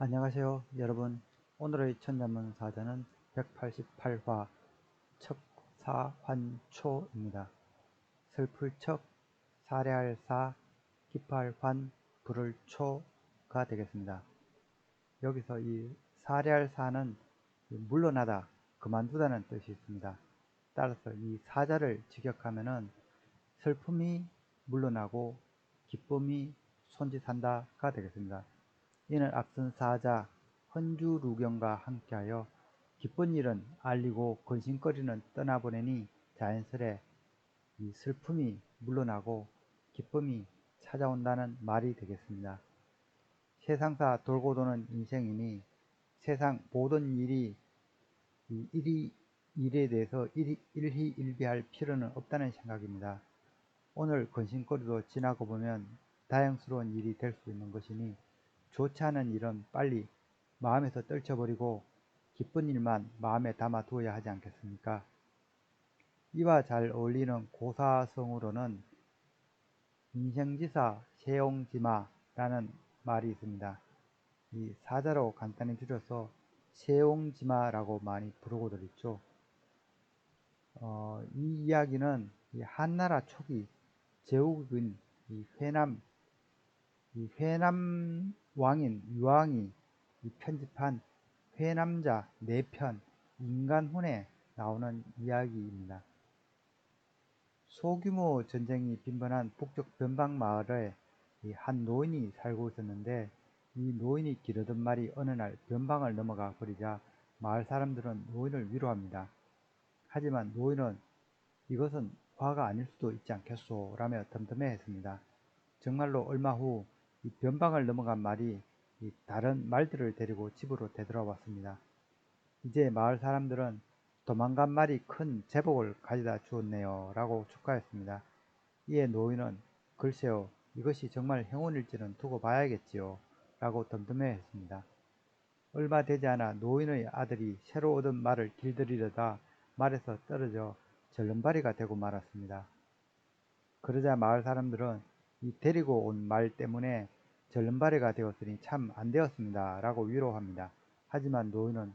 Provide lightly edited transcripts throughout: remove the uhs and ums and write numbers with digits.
안녕하세요, 여러분. 오늘의 천자문 사자는 188화 척사환초입니다. 슬플 척, 사례할 사, 기뻐할 환, 부를 초가 되겠습니다. 여기서 이 사례할 사는 물러나다, 그만두다는 뜻이 있습니다. 따라서 이 사자를 직역하면은 슬픔이 물러나고 기쁨이 손짓한다가 되겠습니다. 이는 앞선 사자 헌주루경과 함께하여 기쁜 일은 알리고 근심거리는 떠나보내니 자연스레 이 슬픔이 물러나고 기쁨이 찾아온다는 말이 되겠습니다. 세상사 돌고 도는 인생이니 세상 모든 일이 일에 대해서 일희일비할 필요는 없다는 생각입니다. 오늘 근심거리도 지나고 보면 다행스러운 일이 될 수 있는 것이니 좋지 않은 일은 빨리 마음에서 떨쳐버리고 기쁜 일만 마음에 담아 두어야 하지 않겠습니까? 이와 잘 어울리는 고사성어로는 인생지사 세옹지마라는 말이 있습니다. 이 사자로 간단히 줄여서 세옹지마라고 많이 부르고들 있죠. 이 이야기는 이 한나라 초기 제국인 이 회남 왕인 유왕이 편집한 회남자 4편 인간훈에 나오는 이야기입니다. 소규모 전쟁이 빈번한 북쪽 변방 마을에 한 노인이 살고 있었는데 이 노인이 기르던 말이 어느 날 변방을 넘어가 버리자 마을 사람들은 노인을 위로합니다. 하지만 노인은 이것은 화가 아닐 수도 있지 않겠소 라며 덤덤해했습니다. 정말로 얼마 후 이 변방을 넘어간 말이 다른 말들을 데리고 집으로 되돌아왔습니다. 이제 마을 사람들은 도망간 말이 큰 제복을 가져다 주었네요 라고 축하했습니다. 이에 노인은 글쎄요, 이것이 정말 행운일지는 두고 봐야겠지요 라고 덤덤해했습니다. 얼마 되지 않아 노인의 아들이 새로 얻은 말을 길들이려다 말에서 떨어져 절름발이가 되고 말았습니다. 그러자 마을 사람들은 이 데리고 온 말 때문에 절름발이가 되었으니 참 안 되었습니다 라고 위로합니다. 하지만 노인은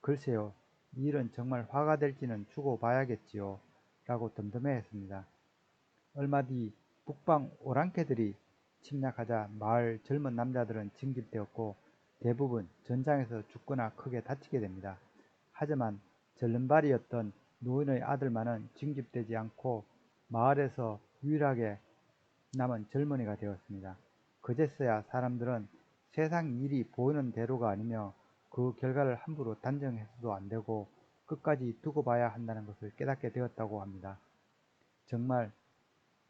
글쎄요, 이 일은 정말 화가 될지는 두고 봐야겠지요 라고 덤덤해했습니다. 얼마 뒤 북방 오랑캐들이 침략하자 마을 젊은 남자들은 징집되었고 대부분 전장에서 죽거나 크게 다치게 됩니다. 하지만 절름발이였던 노인의 아들만은 징집되지 않고 마을에서 유일하게 남은 젊은이가 되었습니다. 그제서야 사람들은 세상 일이 보이는 대로가 아니며 그 결과를 함부로 단정해서도 안 되고 끝까지 두고 봐야 한다는 것을 깨닫게 되었다고 합니다. 정말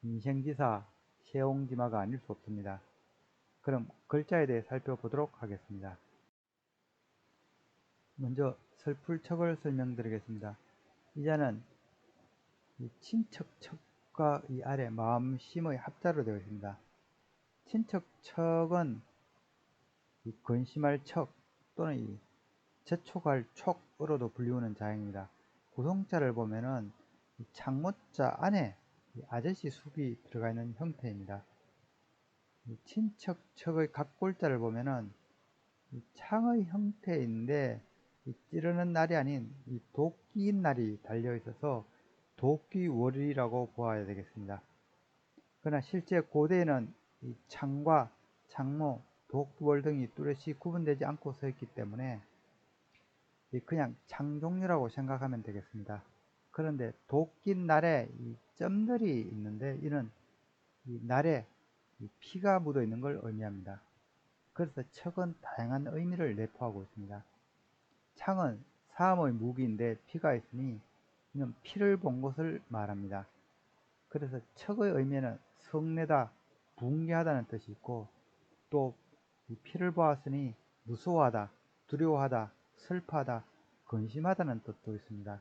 인생지사 세옹지마가 아닐 수 없습니다. 그럼 글자에 대해 살펴보도록 하겠습니다. 먼저 설풀척을 설명드리겠습니다. 이 자는 친척척과 이 아래 마음심의 합자로 되어 있습니다. 친척척은 근심할 척 또는 재촉할 촉으로도 불리우는 자입니다. 구성자를 보면은 창모자 안에 아저씨 숲이 들어가 있는 형태입니다. 친척척의 각골자를 보면은 창의 형태인데 찌르는 날이 아닌 도끼인 날이 달려 있어서 도끼월이라고 보아야 되겠습니다. 그러나 실제 고대에는 이 창과 창모, 독월 등이 뚜렷이 구분되지 않고 서 있기 때문에 그냥 창 종류라고 생각하면 되겠습니다. 그런데 도끼인 날에 이 점들이 있는데 이는 이 날에 피가 묻어 있는 걸 의미합니다. 그래서 척은 다양한 의미를 내포하고 있습니다. 창은 사암의 무기인데 피가 있으니 이는 피를 본 것을 말합니다. 그래서 척의 의미는 성내다, 붕괴하다는 뜻이 있고 또 피를 보았으니 무서워하다, 두려워하다, 슬퍼하다, 근심하다는 뜻도 있습니다.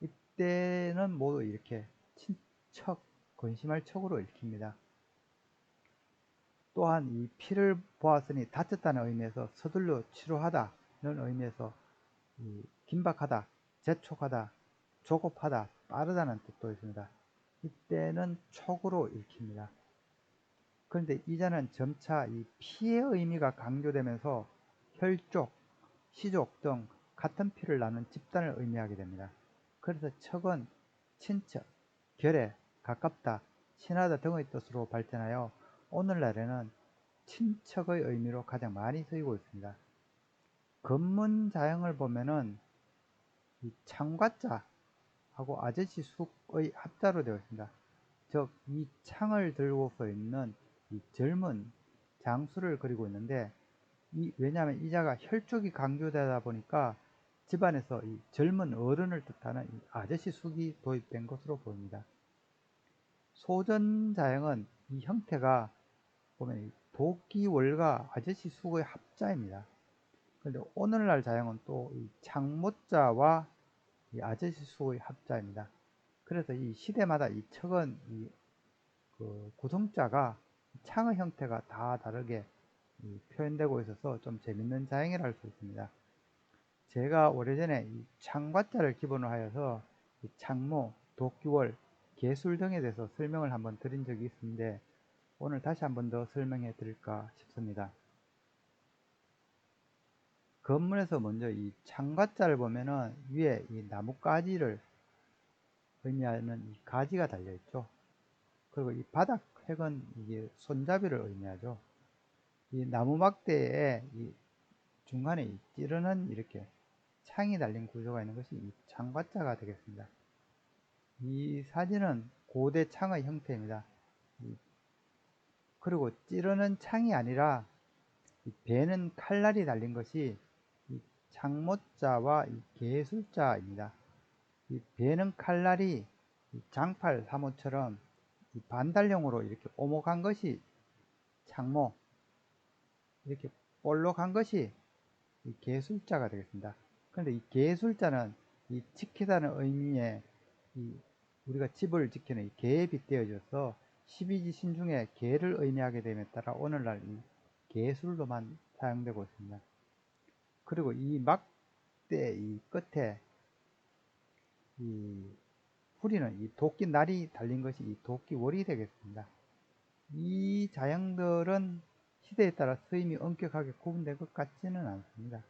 이때는 모두 이렇게 친척, 근심할 척으로 읽힙니다. 또한 이 피를 보았으니 다쳤다는 의미에서 서둘러 치료하다는 의미에서 긴박하다, 재촉하다, 조급하다, 빠르다는 뜻도 있습니다. 이때는 촉으로 읽힙니다. 그런데 이자는 점차 이 피의 의미가 강조되면서 혈족, 시족 등 같은 피를 나눈 집단을 의미하게 됩니다. 그래서 척은 친척, 결애, 가깝다, 친하다 등의 뜻으로 발전하여 오늘날에는 친척의 의미로 가장 많이 쓰이고 있습니다. 검문 자형을 보면은 이 창과자하고 아저씨 숙의 합자로 되어 있습니다. 즉, 이 창을 들고서 있는 이 젊은 장수를 그리고 있는데, 왜냐하면 이 자가 혈족이 강조되다 보니까 집안에서 이 젊은 어른을 뜻하는 이 아저씨 숙이 도입된 것으로 보입니다. 소전자형은 이 형태가 보면 도끼월과 아저씨 숙의 합자입니다. 그런데 오늘날 자형은 또 이 창모자와 이 아저씨 숙의 합자입니다. 그래서 이 시대마다 이 척은 그 구성자가 창의 형태가 다 다르게 표현되고 있어서 좀 재밌는 자형이라 할 수 있습니다. 제가 오래전에 이 창과자를 기본으로 하여서 이 창모, 도끼월, 개술 등에 대해서 설명을 한번 드린 적이 있는데 오늘 다시 한번 더 설명해 드릴까 싶습니다. 건문에서 먼저 이 창과자를 보면은 위에 이 나뭇가지를 의미하는 이 가지가 달려 있죠. 그리고 이 바닥 획은 이게 손잡이를 의미하죠. 이 나무 막대에 이 중간에 이 찌르는 이렇게 창이 달린 구조가 있는 것이 이 창과자가 되겠습니다. 이 사진은 고대 창의 형태입니다. 그리고 찌르는 창이 아니라 이 배는 칼날이 달린 것이 이 창모자와 이 개술자입니다. 이 배는 칼날이 이 장팔 사모처럼 이 반달형으로 이렇게 오목한 것이 창모, 이렇게 볼록한 것이 이 개술자가 되겠습니다. 그런데 이 개술자는 이 지키다는 의미에 우리가 집을 지키는 이 개에 빗대어져서 12지신 중에 개를 의미하게 됨에 따라 오늘날 이 개술로만 사용되고 있습니다. 그리고 이 막대 이 끝에 이 후리는 이 도끼 날이 달린 것이 이 도끼월이 되겠습니다. 이 자형들은 시대에 따라 쓰임이 엄격하게 구분된 것 같지는 않습니다.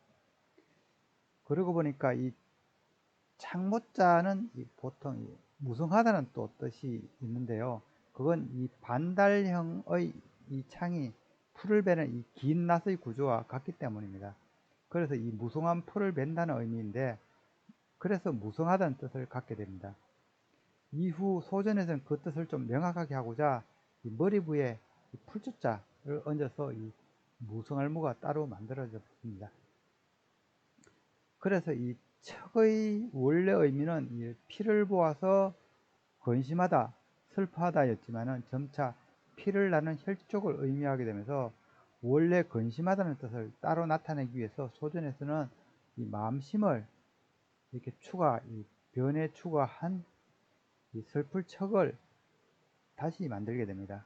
그러고 보니까 이 창모자는 보통 무성하다는 또 뜻이 있는데요. 그건 이 반달형의 이 창이 풀을 베는 이 긴 낫의 구조와 같기 때문입니다. 그래서 이 무성한 풀을 벤다는 의미인데, 그래서 무성하다는 뜻을 갖게 됩니다. 이후 소전에서는 그 뜻을 좀 명확하게 하고자 이 머리부에 풀자자를 얹어서 이 무성할무가 따로 만들어졌습니다. 그래서 이 척의 원래 의미는 이 피를 보아서 근심하다, 슬퍼하다 였지만은 점차 피를 나는 혈족을 의미하게 되면서 원래 근심하다는 뜻을 따로 나타내기 위해서 소전에서는 이 마음심을 이렇게 변에 추가한 이 슬플 척을 다시 만들게 됩니다.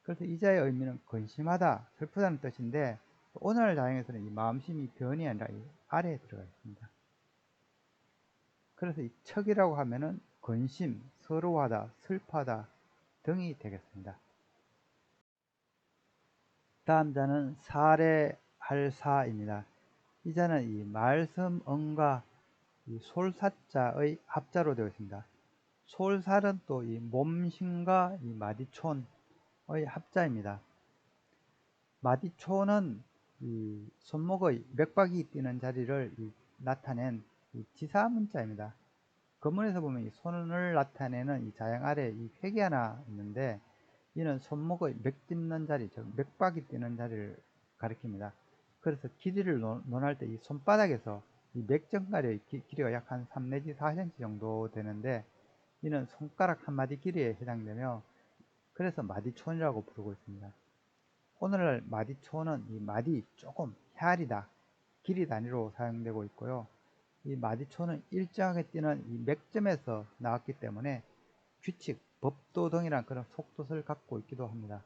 그래서 이 자의 의미는 근심하다, 슬프다는 뜻인데 오늘날 자형에서는 이 마음심이 변이 아니라 이 아래에 들어가 있습니다. 그래서 이 척이라고 하면은 근심, 서러워하다, 슬퍼하다 등이 되겠습니다. 다음 자는 사례할사입니다. 이 자는 이 말섬언과 이 솔사자의 합자로 되어 있습니다. 솔살은 또 이 몸심과 이 마디촌의 합자입니다. 마디촌은 이 손목의 맥박이 뛰는 자리를 나타낸 지사문자입니다. 건문에서 보면 이 손을 나타내는 이 자양 아래에 이 획이 하나 있는데 이는 손목의 맥 짚는 자리, 즉 맥박이 뛰는 자리를 가리킵니다. 그래서 길이를 논할 때 이 손바닥에서 이 맥정가리의 길이가 약 한 3 내지 4cm 정도 되는데 이는 손가락 한 마디 길이에 해당되며 그래서 마디촌이라고 부르고 있습니다. 오늘날 마디촌은 이 마디 조금 헤아리다, 길이 단위로 사용되고 있고요. 이 마디촌은 일정하게 뛰는 이 맥점에서 나왔기 때문에 규칙, 법도 등이란 그런 속뜻을 갖고 있기도 합니다.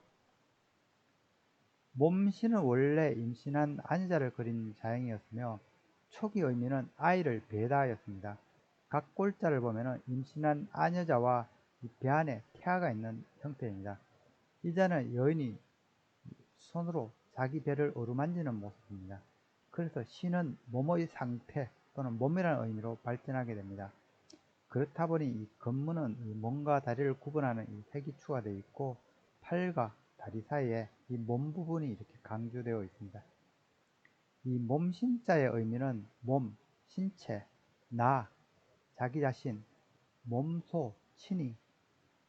몸시는 원래 임신한 아내자를 그린 자형이었으며 초기 의미는 아이를 배다였습니다. 각 골자를 보면 임신한 아녀자와 배 안에 태아가 있는 형태입니다. 이 자는 여인이 손으로 자기 배를 어루만지는 모습입니다. 그래서 시는 몸의 상태 또는 몸이라는 의미로 발전하게 됩니다. 그렇다 보니 이 건문은 이 몸과 다리를 구분하는 이 색이 추가되어 있고 팔과 다리 사이에 이 몸 부분이 이렇게 강조되어 있습니다. 이 몸신자의 의미는 몸, 신체, 나, 자기 자신, 몸소, 친히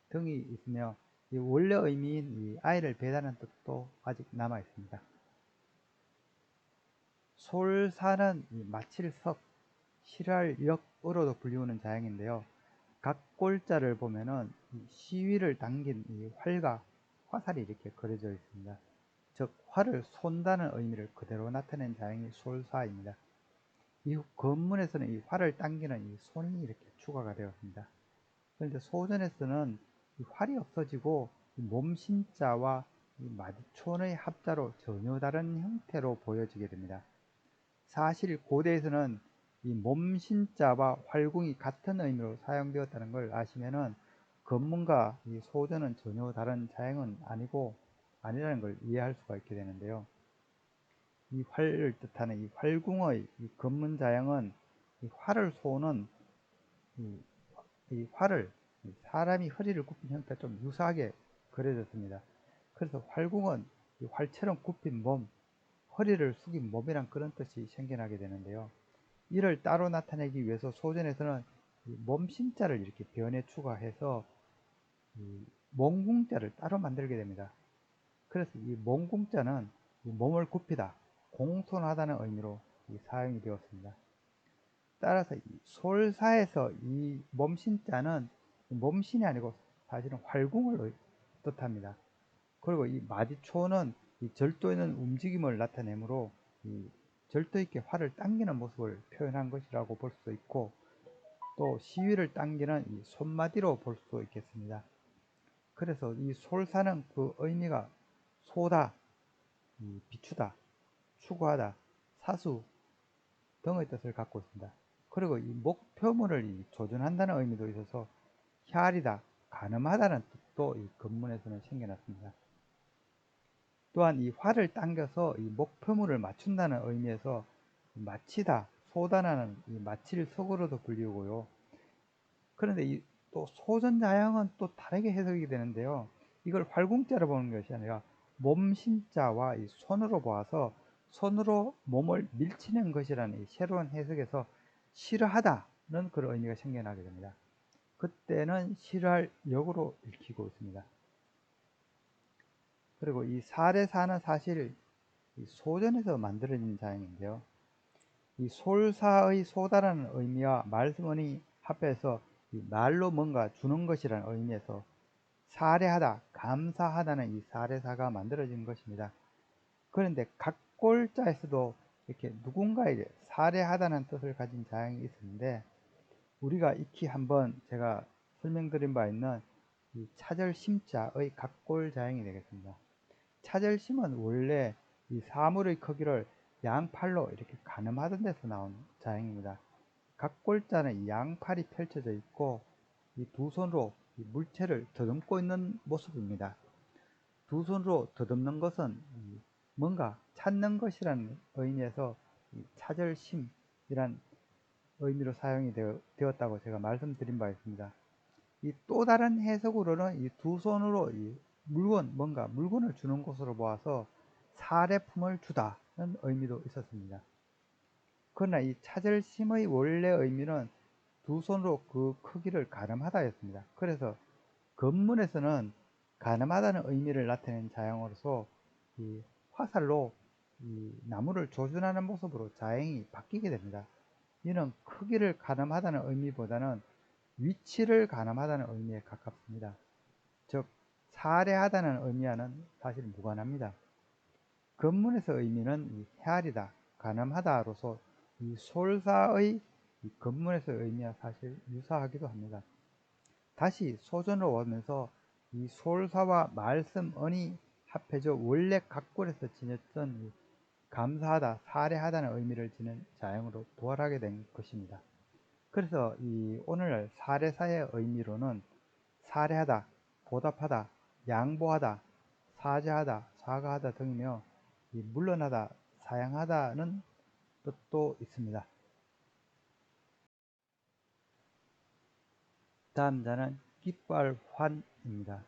등이 있으며 이 원래 의미인 이 아이를 배다는 뜻도 아직 남아 있습니다. 솔사는 이 마칠석, 실할역으로도 불리우는 자양인데요. 각 골자를 보면은 이 시위를 당긴 이 활과 화살이 이렇게 그려져 있습니다. 즉 활을 쏜다는 의미를 그대로 나타낸 자양이 솔사입니다. 이후 건문에서는 이 활을 당기는 이 손이 이렇게 추가가 되었습니다. 그런데 소전에서는 이 활이 없어지고 이 몸신자와 이 마디촌의 합자로 전혀 다른 형태로 보여지게 됩니다. 사실 고대에서는 이 몸신자와 활궁이 같은 의미로 사용되었다는 걸 아시면은 건문과 이 소전은 전혀 다른 자양은 아니라는 걸 이해할 수가 있게 되는데요. 이 활을 뜻하는 이 활궁의 이 건문 자양은 이 활을 쏘는 이 활을 사람이 허리를 굽힌 형태가 좀 유사하게 그려졌습니다. 그래서 활궁은 이 활처럼 굽힌 몸, 허리를 숙인 몸이란 그런 뜻이 생겨나게 되는데요. 이를 따로 나타내기 위해서 소전에서는 몸신자를 이렇게 변에 추가해서 몽궁자를 따로 만들게 됩니다. 그래서 이 몽궁자는 몸을 굽히다, 공손하다는 의미로 사용이 되었습니다. 따라서 이 솔사에서 이 몸신자는 몸신이 아니고 사실은 활궁을 뜻합니다. 그리고 이 마디초는 이 절도 있는 움직임을 나타내므로 이 절도 있게 활을 당기는 모습을 표현한 것이라고 볼 수 있고, 또 시위를 당기는 이 손마디로 볼 수 있겠습니다. 그래서 이 솔사는 그 의미가 소다, 비추다, 추구하다, 사수 등의 뜻을 갖고 있습니다. 그리고 이 목표물을 조준한다는 의미도 있어서 혈이다, 가늠하다는 뜻도 이 건문에서는 생겨났습니다. 또한 이 활을 당겨서 이 목표물을 맞춘다는 의미에서 마치다, 소단하는 이 마칠 석으로도 불리우고요. 그런데 이 또 소전자양은 또 다르게 해석이 되는데요. 이걸 활궁자로 보는 것이 아니라 몸신자와 이 손으로 보아서 손으로 몸을 밀치는 것이라는 이 새로운 해석에서 싫어하다는 그런 의미가 생겨나게 됩니다. 그때는 싫어할 역으로 읽히고 있습니다. 그리고 이 사례사는 사실 이 소전에서 만들어진 자양인데요. 이 솔사의 소다라는 의미와 말씀원이 합해서 이 말로 뭔가 주는 것이라는 의미에서 사례하다, 감사하다는 이 사례사가 만들어진 것입니다. 그런데 각 골자에서도 이렇게 누군가에게 사례하다는 뜻을 가진 자양이 있었는데, 우리가 익히 한번 제가 설명드린 바 있는 이 차절심자의 각골 자양이 되겠습니다. 차절심은 원래 이 사물의 크기를 양팔로 이렇게 가늠하던 데서 나온 자양입니다. 각골자는 양팔이 펼쳐져 있고 이 두 손으로 이 물체를 더듬고 있는 모습입니다. 두 손으로 더듬는 것은 뭔가 찾는 것이라는 의미에서 차절심이란 의미로 사용이 되었다고 제가 말씀드린 바 있습니다. 이 또 다른 해석으로는 이 두 손으로 이 뭔가 물건을 주는 것으로 보아서 사례품을 주다는 의미도 있었습니다. 그러나 이 차절심의 원래 의미는 두 손으로 그 크기를 가늠하다였습니다. 그래서 건문에서는 가늠하다는 의미를 나타낸 자양으로서 이 화살로 이 나무를 조준하는 모습으로 자양이 바뀌게 됩니다. 이는 크기를 가늠하다는 의미보다는 위치를 가늠하다는 의미에 가깝습니다. 즉 사례하다는 의미와는 사실 무관합니다. 건문에서 의미는 이 헤아리다, 가늠하다로서 이 솔사의 이 건문에서 의미와 사실 유사하기도 합니다. 다시 소전으로 오면서 이 솔사와 말씀언이 합해져 원래 각골에서 지녔던 이 감사하다, 사례하다는 의미를 지닌 자양으로 부활하게 된 것입니다. 그래서 이 오늘날 사례사의 의미로는 사례하다, 보답하다, 양보하다, 사죄하다, 사과하다 등이며, 이 물러나다, 사양하다는 뜻도 있습니다. 다음 자는 깃발환입니다.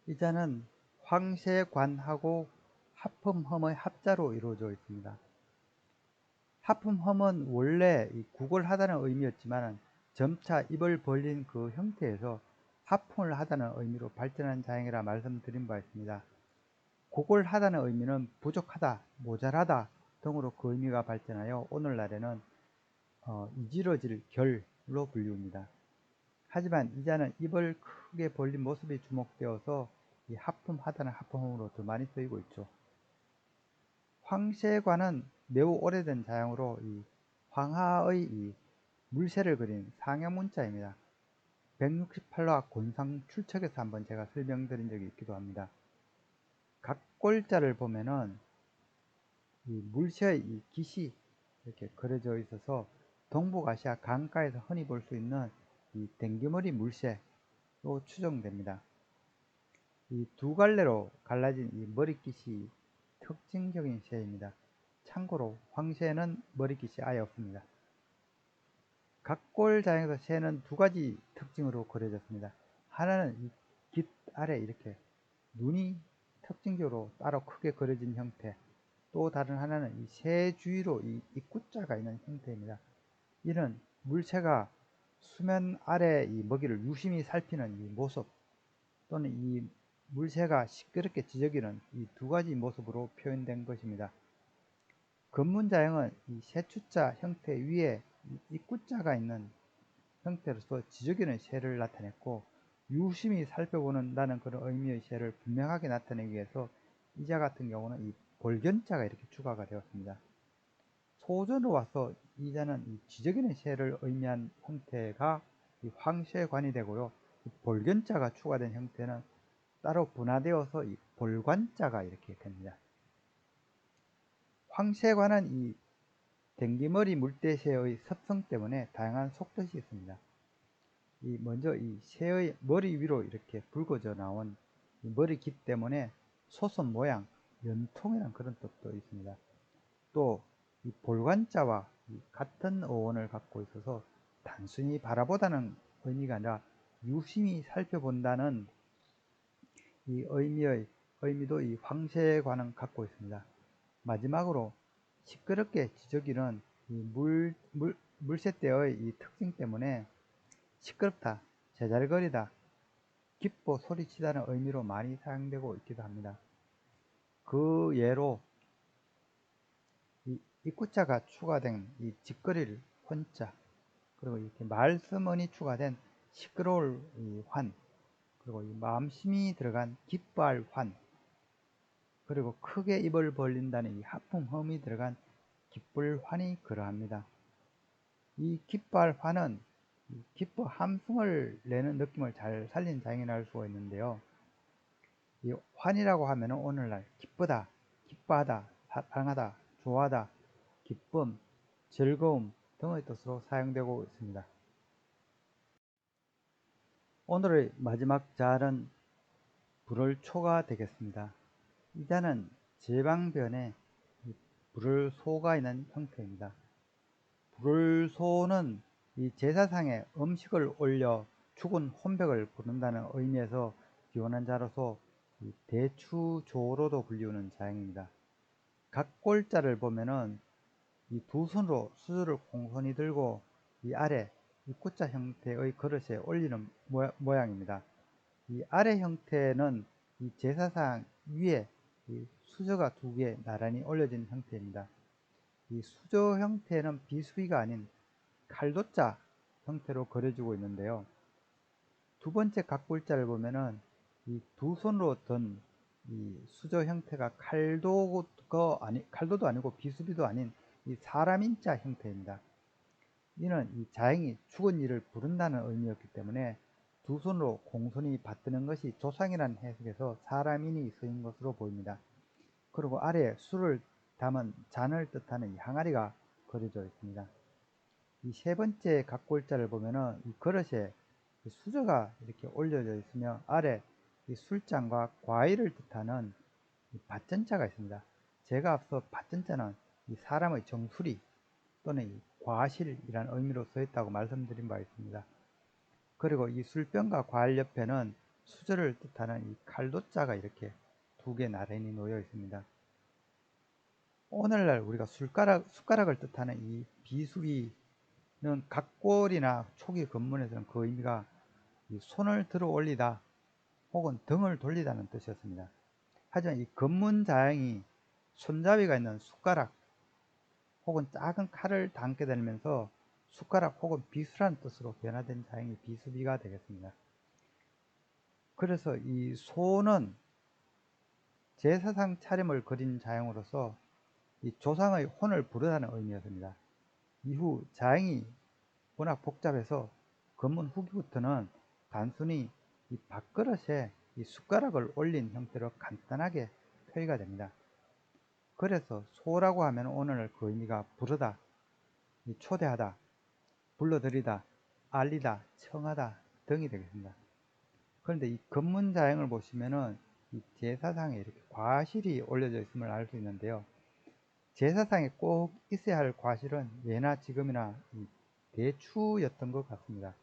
이 자는 황새관하고 하품험의 합자로 이루어져 있습니다. 하품험은 원래 구걸하다는 의미였지만 점차 입을 벌린 그 형태에서 하품을 하다는 의미로 발전한 자행이라 말씀드린 바 있습니다. 구걸하다는 의미는 부족하다, 모자라다 등으로 그 의미가 발전하여 오늘날에는 이지러질 결로 불리웁니다. 하지만 이 자는 입을 크게 벌린 모습이 주목되어서 이 하품하다는 하품으로 더 많이 쓰이고 있죠. 황새관은 매우 오래된 자양으로 이 황하의 이 물새를 그린 상형문자입니다. 168화 곤상출척에서 한번 제가 설명드린 적이 있기도 합니다. 각골자를 보면은 이 물새의 이 깃이 이렇게 그려져 있어서 동북아시아 강가에서 흔히 볼 수 있는 이 댕기머리 물새로 추정됩니다. 이 두 갈래로 갈라진 이 머리깃이 특징적인 새입니다. 참고로 황새는 머리깃이 아예 없습니다. 각골자에서 새는 두 가지 특징으로 그려졌습니다. 하나는 이 깃 아래 이렇게 눈이 특징적으로 따로 크게 그려진 형태, 또 다른 하나는 이 새 주위로 이 입구자가 있는 형태입니다. 이는 물새가 수면 아래 이 먹이를 유심히 살피는 이 모습, 또는 이 물새가 시끄럽게 지저귀는 이 두 가지 모습으로 표현된 것입니다. 근문자형은 이 새추자 형태 위에 입구자가 있는 형태로서 지저귀는 새를 나타냈고, 유심히 살펴보는다는 그런 의미의 새를 분명하게 나타내기 위해서 이자 같은 경우는 이 볼견자가 이렇게 추가가 되었습니다. 소전으로 와서 이자는 이 지저귀는 새를 의미한 형태가 이 황새관이 되고요. 이 볼견자가 추가된 형태는 따로 분화되어서 이 볼관자가 이렇게 됩니다. 황새관은 이 댕기머리 물대새의 습성 때문에 다양한 속뜻이 있습니다. 먼저 이 새의 머리 위로 이렇게 붉어져 나온 이 머리깃 때문에 소선 모양, 연통이라는 그런 뜻도 있습니다. 또 이 볼관자와 같은 어원을 갖고 있어서 단순히 바라보다는 의미가 아니라 유심히 살펴본다는 이 의미도 이 황새관은 갖고 있습니다. 마지막으로 시끄럽게 지저귀는 이 물새떼의 이 특징 때문에 시끄럽다, 제잘거리다, 기뻐 소리치다는 의미로 많이 사용되고 있기도 합니다. 그 예로 이 입구자가 추가된 이 짓거릴 혼자, 그리고 이렇게 말씀언이 추가된 시끄러울 이 환, 그리고 이 마음심이 들어간 기뻐할 환, 그리고 크게 입을 벌린다는 이 하품험이 들어간 기쁠 환이 그러합니다. 이 기뻐할 환은 기뻐 함성을 내는 느낌을 잘 살린 자행이라 할 수가 있는데요. 이 환이라고 하면 오늘날 기쁘다, 기뻐하다, 사랑하다, 좋아하다, 기쁨, 즐거움 등의 뜻으로 사용되고 있습니다. 오늘의 마지막 자는 불을초가 되겠습니다. 이 자는 제방변에 불을소가 있는 형태입니다. 불을소는 이 제사상에 음식을 올려 죽은 혼백을 부른다는 의미에서 기원한 자로서 대추조로도 불리우는 자행입니다. 각골자를 보면은 이 두 손으로 수저를 공손히 들고 이 아래 입구자 형태의 그릇에 올리는 모양입니다. 이 아래 형태는 이 제사상 위에 이 수저가 두 개 나란히 올려진 형태입니다. 이 수저 형태는 비수기가 아닌 칼도자 형태로 그려지고 있는데요. 두 번째 각골자를 보면은 이 두 손으로 든 이 수저 형태가 칼도도 아니고 비수비도 아닌 이 사람인자 형태입니다. 이는 이 자행이 죽은 이를 부른다는 의미였기 때문에 두 손으로 공손히 받드는 것이 조상이라는 해석에서 사람인이 쓰인 것으로 보입니다. 그리고 아래에 술을 담은 잔을 뜻하는 이 항아리가 그려져 있습니다. 이 세 번째 각골자를 보면은 이 그릇에 수저가 이렇게 올려져 있으며 아래 이 술잔과 과일을 뜻하는 이 밭전자가 있습니다. 제가 앞서 받전자는 이 사람의 정수리 또는 이 과실이라는 의미로 쓰였다고 말씀드린 바 있습니다. 그리고 이 술병과 과일 옆에는 수저를 뜻하는 이 칼도자가 이렇게 두 개 나란히 놓여 있습니다. 오늘날 우리가 숟가락을 뜻하는 이 비수비는 각골이나 초기 근문에서는 그 의미가 이 손을 들어 올리다 혹은 등을 돌리다는 뜻이었습니다. 하지만 이 근문 자형이 손잡이가 있는 숟가락 혹은 작은 칼을 담게 되면서 숟가락 혹은 비수라는 뜻으로 변화된 자형이 비수비가 되겠습니다. 그래서 이 소는 제사상 차림을 그린 자형으로서 이 조상의 혼을 부르다는 의미였습니다. 이후 자형이 워낙 복잡해서 근문 후기부터는 단순히 이 밥그릇에 이 숟가락을 올린 형태로 간단하게 표기가 됩니다. 그래서 소라고 하면 오늘 그 의미가 부르다, 초대하다, 불러들이다, 알리다, 청하다 등이 되겠습니다. 그런데 이 근문자형을 보시면은 이 제사상에 이렇게 과실이 올려져 있음을 알 수 있는데요. 제사상에 꼭 있어야 할 과실은 예나 지금이나 이 대추였던 것 같습니다.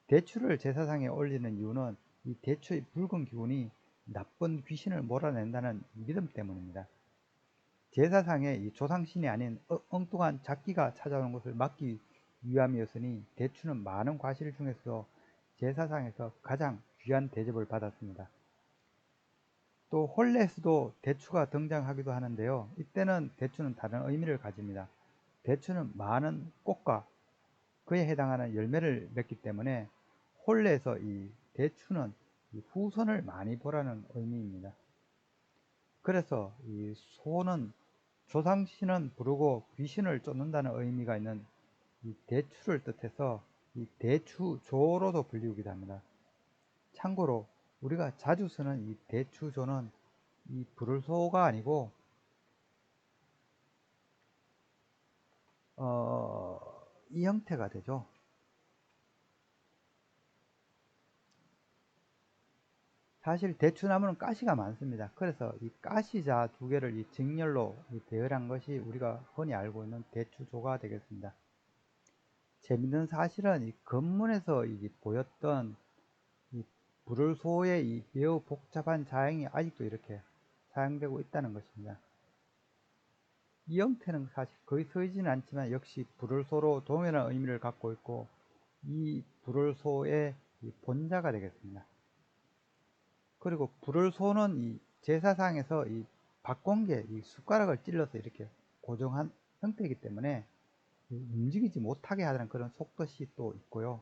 대추를 제사상에 올리는 이유는 이 대추의 붉은 기운이 나쁜 귀신을 몰아낸다는 믿음 때문입니다. 제사상에 이 조상신이 아닌 엉뚱한 작기가 찾아오는 것을 막기 위함이었으니 대추는 많은 과실 중에서 제사상에서 가장 귀한 대접을 받았습니다. 또 혼례에서도 대추가 등장하기도 하는데요. 이때는 대추는 다른 의미를 가집니다. 대추는 많은 꽃과 그에 해당하는 열매를 맺기 때문에 혼례에서 이 대추는 후손을 많이 보라는 의미입니다. 그래서 이 소는 조상신은 부르고 귀신을 쫓는다는 의미가 있는 이 대추를 뜻해서 이 대추조로도 불리우기도 합니다. 참고로 우리가 자주 쓰는 이 대추조는 이 불소가 아니고 이 형태가 되죠. 사실 대추나무는 가시가 많습니다. 그래서 이 가시자 두 개를 이 직렬로 배열한 것이 우리가 흔히 알고 있는 대추조가 되겠습니다. 재밌는 사실은 이 근문에서 보였던 이 불을소의 이 매우 복잡한 자형이 아직도 이렇게 사용되고 있다는 것입니다. 이 형태는 사실 거의 서지는 않지만 역시 불을소로 동일한 의미를 갖고 있고 이 불을소의 본자가 되겠습니다. 그리고 불을소는 이 제사상에서 이 박공기에 이 숟가락을 찔러서 이렇게 고정한 형태이기 때문에 움직이지 못하게 하는 그런 속뜻이 또 있고요.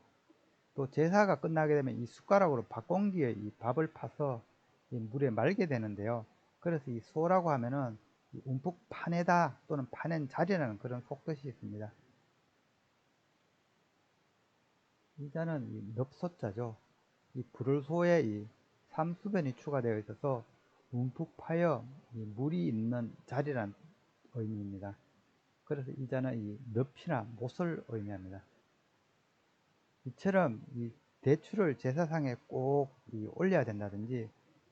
또 제사가 끝나게 되면 이 숟가락으로 밥공기에 이 밥을 파서 이 물에 말게 되는데요. 그래서 이 소라고 하면은 움푹 파내다 또는 파낸 자리라는 그런 속뜻이 있습니다. 이 자는 이 넙소자죠. 이 불을소에 이 삼수변이 추가되어 있어서 움푹 파여 이 물이 있는 자리란 의미입니다. 그래서 이 자는 이 넙이나 못을 의미합니다. 이처럼 이 대추를 제사상에 꼭 올려야 된다든지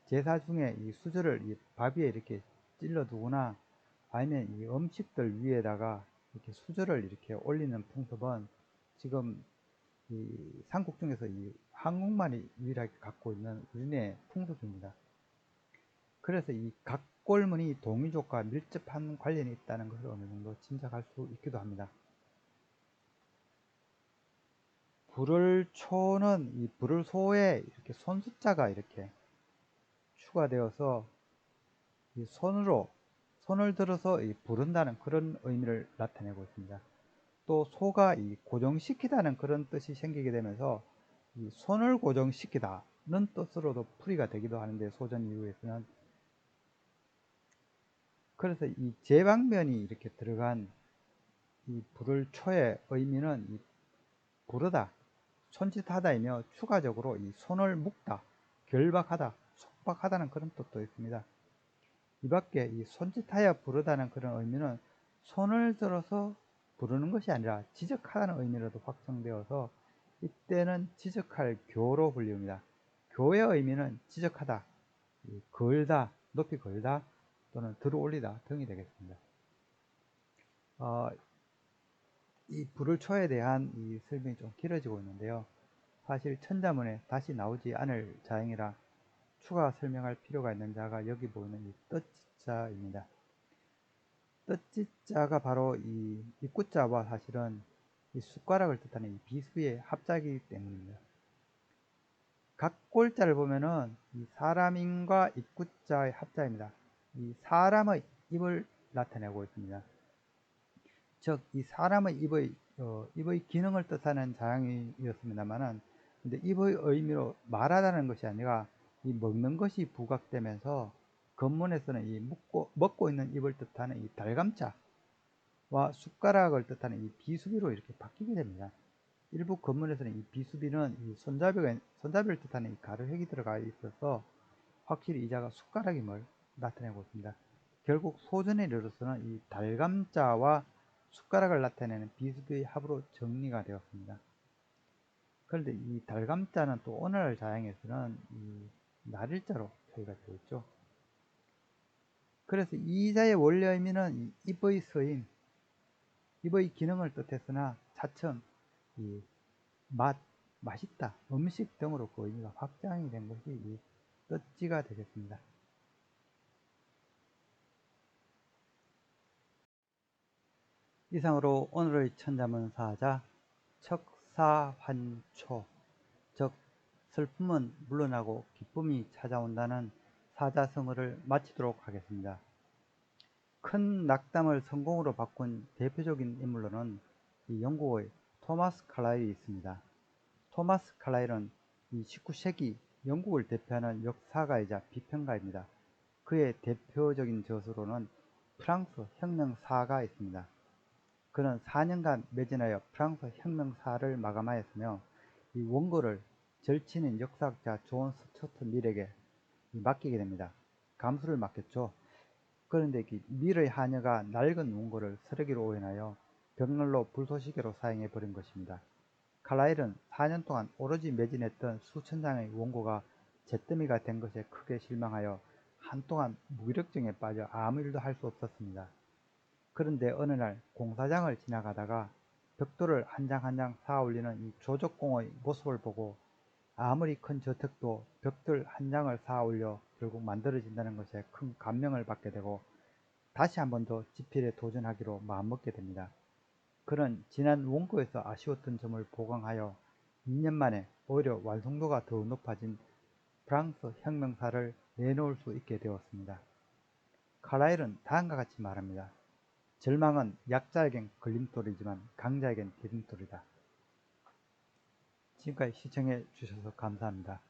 제사 중에 이 수저를 이 밥 위에 이렇게 찔러 두거나 아니면 이 음식들 위에다가 이렇게 수저를 이렇게 올리는 풍습은 지금 이 삼국 중에서 이 한국만이 유일하게 갖고 있는 우리네 풍습입니다. 그래서 이 각골문이 동이족과 밀접한 관련이 있다는 것을 어느 정도 짐작할 수 있기도 합니다. 불을초는 이 불을소에 이렇게 손숫자가 이렇게 추가되어서 이 손을 들어서 부른다는 그런 의미를 나타내고 있습니다. 또 소가 이 고정시키다는 그런 뜻이 생기게 되면서 이 손을 고정시키다는 뜻으로도 풀이가 되기도 하는데 소전 이후에서는 그래서 이 제방면이 이렇게 들어간 이 불을초의 의미는 이 부르다, 손짓하다이며 추가적으로 이 손을 묶다, 결박하다, 속박하다는 그런 뜻도 있습니다. 이 밖에 이 손짓하여 부르다는 그런 의미는 손을 들어서 부르는 것이 아니라 지적하다는 의미로도 확정되어서 이때는 지적할 교로 불립니다. 교의 의미는 지적하다, 걸다, 높이 걸다, 또는 들어 올리다 등이 되겠습니다. 이 불을초에 대한 이 설명이 좀 길어지고 있는데요. 사실 천자문에 다시 나오지 않을 자행이라 추가 설명할 필요가 있는 자가 여기 보이는 이 뜻자입니다. 뜻자가 바로 이 입구자와 사실은 이 숟가락을 뜻하는 이 비수의 합자이기 때문입니다. 각 골자를 보면은 이 사람인과 입구자의 합자입니다. 이 사람의 입을 나타내고 있습니다. 즉, 이 사람의 입의 기능을 뜻하는 자양이었습니다만은, 근데 입의 의미로 말하다는 것이 아니라 이 먹는 것이 부각되면서 건문에서는 이 먹고 있는 입을 뜻하는 이 달감자와 숟가락을 뜻하는 이 비수비로 이렇게 바뀌게 됩니다. 일부 건문에서는 이 비수비는 이 손잡이를 뜻하는 이 가르획이 들어가 있어서 확실히 이 자가 숟가락임을 나타내고 있습니다. 결국 소전에 이르러서는 이 달감자와 숟가락을 나타내는 비수비의 합으로 정리가 되었습니다. 그런데 이 달감자는 또 오늘날 자양에서는 이 날일자로 표기가 되어 있죠. 그래서 이 자의 원래 의미는 이 입의 서인, 입의 기능을 뜻했으나 차츰 이 맛있다, 음식 등으로 그 의미가 확장이 된 것이 이 뜻지가 되겠습니다. 이상으로 오늘의 천자문 사자 척사환초, 즉 슬픔은 물러나고 기쁨이 찾아온다는 사자성어를 마치도록 하겠습니다. 큰 낙담을 성공으로 바꾼 대표적인 인물로는 이 영국의 토마스 칼라일이 있습니다. 토마스 칼라일은 이 19세기 영국을 대표하는 역사가이자 비평가입니다. 그의 대표적인 저서로는 프랑스 혁명사가 있습니다. 그는 4년간 매진하여 프랑스 혁명사를 마감하였으며 이 원고를 절친인 역사학자 존 스튜어트 밀에게 맡기게 됩니다. 감수를 맡겼죠. 그런데 밀의 하녀가 낡은 원고를 쓰레기로 오인하여 벽난로 불쏘시개로 사용해 버린 것입니다. 칼라일은 4년 동안 오로지 매진했던 수천 장의 원고가 잿더미가 된 것에 크게 실망하여 한동안 무기력증에 빠져 아무 일도 할 수 없었습니다. 그런데 어느 날 공사장을 지나가다가 벽돌을 한 장 한 장 쌓아 올리는 이 조적공의 모습을 보고 아무리 큰 저택도 벽돌 한 장을 쌓아 올려 결국 만들어진다는 것에 큰 감명을 받게 되고 다시 한 번 더 집필에 도전하기로 마음먹게 됩니다. 그는 지난 원고에서 아쉬웠던 점을 보강하여 2년 만에 오히려 완성도가 더 높아진 프랑스 혁명사를 내놓을 수 있게 되었습니다. 칼라일은 다음과 같이 말합니다. 절망은 약자에겐 걸림돌이지만 강자에겐 디딤돌이다. 지금까지 시청해 주셔서 감사합니다.